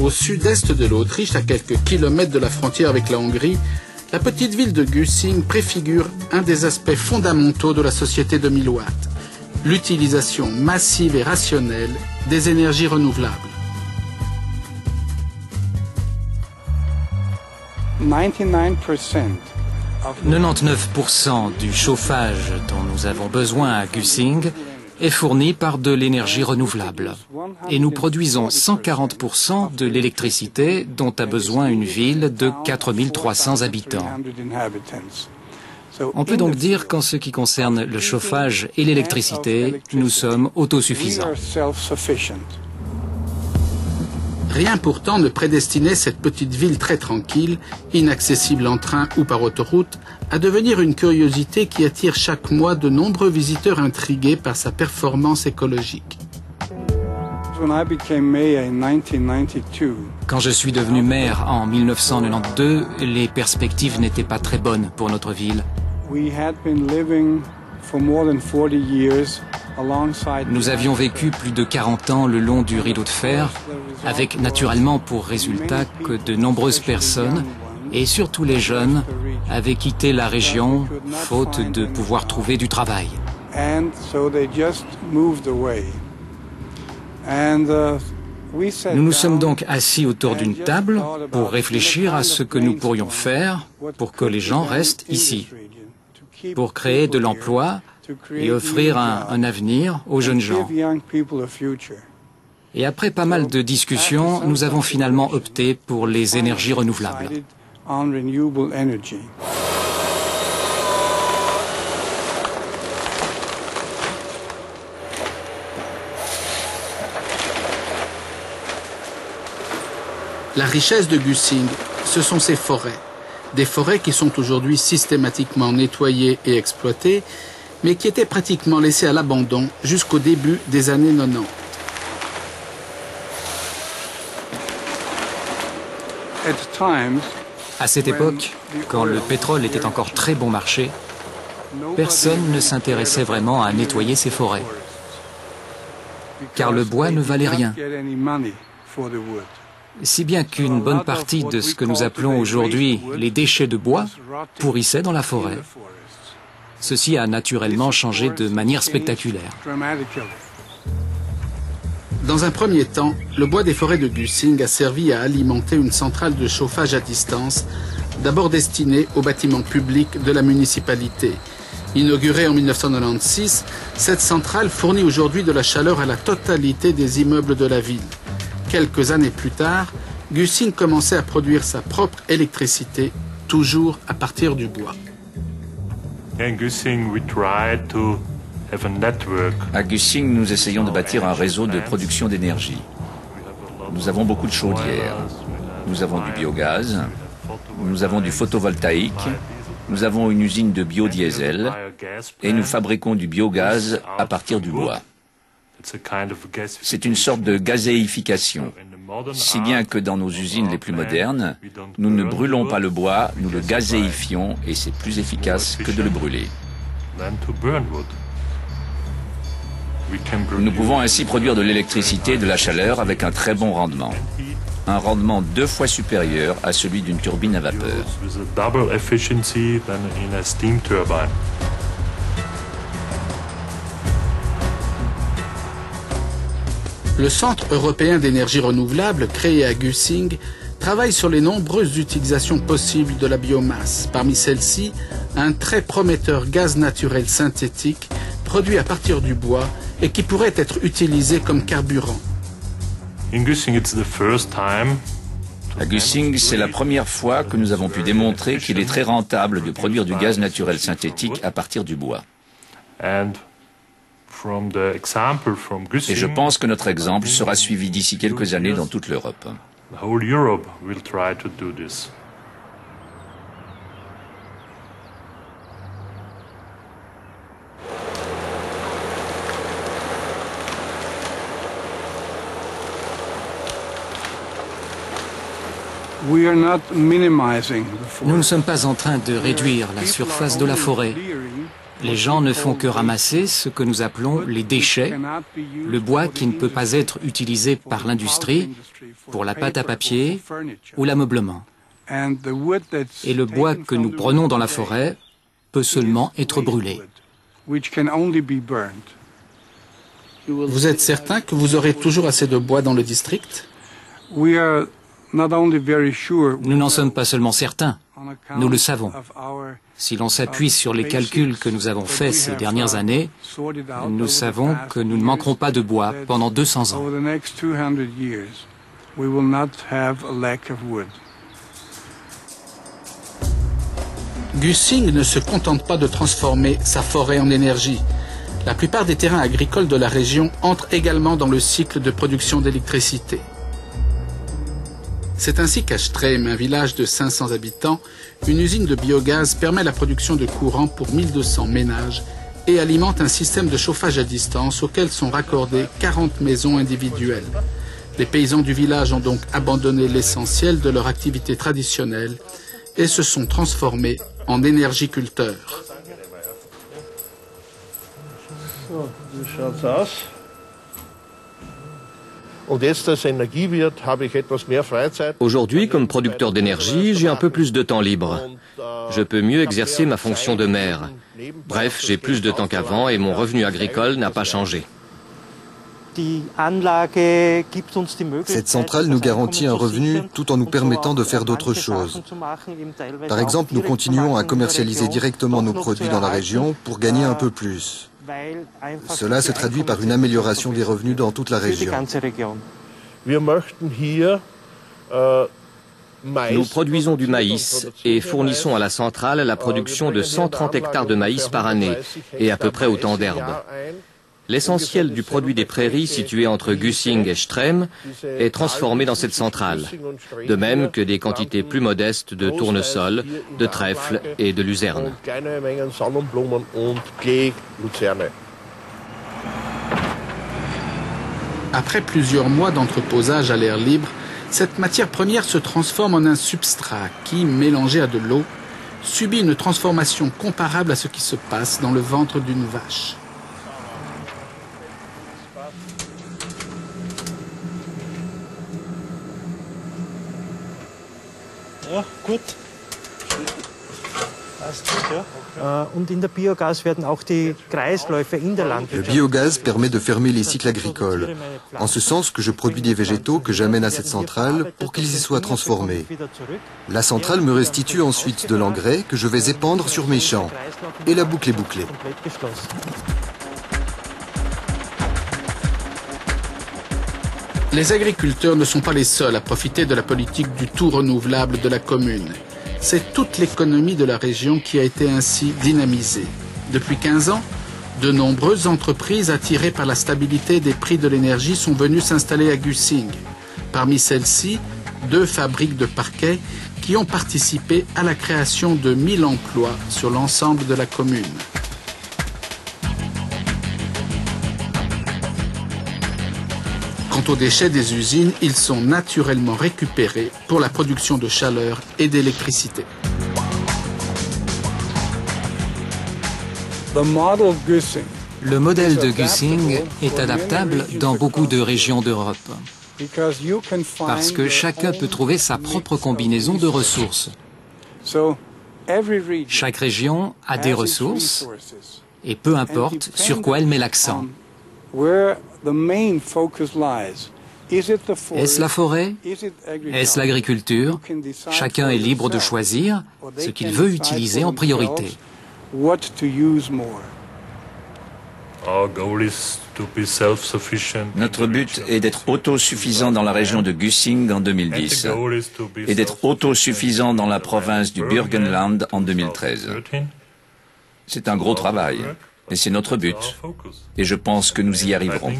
Au sud-est de l'Autriche, à quelques kilomètres de la frontière avec la Hongrie, la petite ville de Güssing préfigure un des aspects fondamentaux de la société de 1000 watts, l'utilisation massive et rationnelle des énergies renouvelables. 99% du chauffage dont nous avons besoin à Güssing est fourni par de l'énergie renouvelable. Et nous produisons 140% de l'électricité dont a besoin une ville de 4300 habitants. On peut donc dire qu'en ce qui concerne le chauffage et l'électricité, nous sommes autosuffisants. Rien pourtant ne prédestinait cette petite ville très tranquille, inaccessible en train ou par autoroute, à devenir une curiosité qui attire chaque mois de nombreux visiteurs intrigués par sa performance écologique. Quand je suis devenu maire en 1992, les perspectives n'étaient pas très bonnes pour notre ville. Nous avions vécu plus de 40 ans le long du rideau de fer, avec naturellement pour résultat que de nombreuses personnes, et surtout les jeunes, avaient quitté la région faute de pouvoir trouver du travail. Nous nous sommes donc assis autour d'une table pour réfléchir à ce que nous pourrions faire pour que les gens restent ici, pour créer de l'emploi et offrir un avenir aux jeunes gens. Et après pas mal de discussions, nous avons finalement opté pour les énergies renouvelables. La richesse de Güssing, ce sont ses forêts. Des forêts qui sont aujourd'hui systématiquement nettoyées et exploitées, mais qui étaient pratiquement laissées à l'abandon jusqu'au début des années 90. À cette époque, quand le pétrole était encore très bon marché, personne ne s'intéressait vraiment à nettoyer ces forêts, car le bois ne valait rien. Si bien qu'une bonne partie de ce que nous appelons aujourd'hui les déchets de bois pourrissaient dans la forêt. Ceci a naturellement changé de manière spectaculaire. Dans un premier temps, le bois des forêts de Güssing a servi à alimenter une centrale de chauffage à distance, d'abord destinée aux bâtiments publics de la municipalité. Inaugurée en 1996, cette centrale fournit aujourd'hui de la chaleur à la totalité des immeubles de la ville. Quelques années plus tard, Güssing commençait à produire sa propre électricité, toujours à partir du bois. À Güssing, nous essayons de bâtir un réseau de production d'énergie. Nous avons beaucoup de chaudières. Nous avons du biogaz. Nous avons du photovoltaïque. Nous avons une usine de biodiesel. Et nous fabriquons du biogaz à partir du bois. C'est une sorte de gazéification. Si bien que dans nos usines les plus modernes, nous ne brûlons pas le bois, nous le gazéifions et c'est plus efficace que de le brûler. Nous pouvons ainsi produire de l'électricité et de la chaleur avec un très bon rendement. Un rendement 2 fois supérieur à celui d'une turbine à vapeur. Le Centre européen d'énergie renouvelable, créé à Güssing, travaille sur les nombreuses utilisations possibles de la biomasse. Parmi celles-ci, un très prometteur gaz naturel synthétique produit à partir du bois et qui pourrait être utilisé comme carburant. À Güssing, c'est la première fois que nous avons pu démontrer qu'il est très rentable de produire du gaz naturel synthétique à partir du bois. Et je pense que notre exemple sera suivi d'ici quelques années dans toute l'Europe. Nous ne sommes pas en train de réduire la surface de la forêt. Les gens ne font que ramasser ce que nous appelons les déchets, le bois qui ne peut pas être utilisé par l'industrie pour la pâte à papier ou l'ameublement. Et le bois que nous prenons dans la forêt peut seulement être brûlé. Vous êtes certain que vous aurez toujours assez de bois dans le district? Nous n'en sommes pas seulement certains, nous le savons. Si l'on s'appuie sur les calculs que nous avons faits ces dernières années, nous savons que nous ne manquerons pas de bois pendant 200 ans. Gussing ne se contente pas de transformer sa forêt en énergie. La plupart des terrains agricoles de la région entrent également dans le cycle de production d'électricité. C'est ainsi qu'à Strem, un village de 500 habitants, une usine de biogaz permet la production de courant pour 1200 ménages et alimente un système de chauffage à distance auquel sont raccordées 40 maisons individuelles. Les paysans du village ont donc abandonné l'essentiel de leur activité traditionnelle et se sont transformés en énergiculteurs. Aujourd'hui, comme producteur d'énergie, j'ai un peu plus de temps libre. Je peux mieux exercer ma fonction de maire. Bref, j'ai plus de temps qu'avant et mon revenu agricole n'a pas changé. Cette centrale nous garantit un revenu tout en nous permettant de faire d'autres choses. Par exemple, nous continuons à commercialiser directement nos produits dans la région pour gagner un peu plus. Cela se traduit par une amélioration des revenus dans toute la région. Nous produisons du maïs et fournissons à la centrale la production de 130 hectares de maïs par année et à peu près autant d'herbes. L'essentiel du produit des prairies situées entre Gussing et Strem est transformé dans cette centrale, de même que des quantités plus modestes de tournesol, de trèfle et de luzerne. Après plusieurs mois d'entreposage à l'air libre, cette matière première se transforme en un substrat qui, mélangé à de l'eau, subit une transformation comparable à ce qui se passe dans le ventre d'une vache. Ja, gut. Le biogaz permet de fermer les cycles agricoles, en ce sens que je produis des végétaux que j'amène à cette centrale pour qu'ils y soient transformés. La centrale me restitue ensuite de l'engrais que je vais épandre sur mes champs, et la boucle est bouclée. Les agriculteurs ne sont pas les seuls à profiter de la politique du tout renouvelable de la commune. C'est toute l'économie de la région qui a été ainsi dynamisée. Depuis 15 ans, de nombreuses entreprises attirées par la stabilité des prix de l'énergie sont venues s'installer à Gussing. Parmi celles-ci, 2 fabriques de parquets qui ont participé à la création de 1000 emplois sur l'ensemble de la commune. Quant aux déchets des usines, ils sont naturellement récupérés pour la production de chaleur et d'électricité. Le modèle de Gussing est adaptable dans beaucoup de régions d'Europe, parce que chacun peut trouver sa propre combinaison de ressources. Chaque région a des ressources, et peu importe sur quoi elle met l'accent. Est-ce la forêt? Est-ce l'agriculture? Chacun est libre de choisir ce qu'il veut utiliser en priorité. Notre but est d'être autosuffisant dans la région de Gussing en 2010 et d'être autosuffisant dans la province du Burgenland en 2013. C'est un gros travail, mais c'est notre but et je pense que nous y arriverons.